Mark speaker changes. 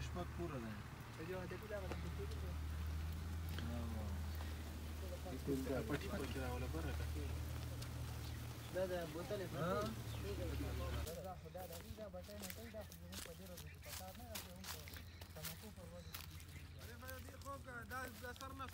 Speaker 1: شپږ پوره ده پټي پکې راوله بره
Speaker 2: دا د بوتلې
Speaker 1: ها
Speaker 2: دا خدا د دې دا بټای نه کوي دا خو په ډیرو د پتا نه راځي هم تماکو پر وځي
Speaker 1: دا سر نه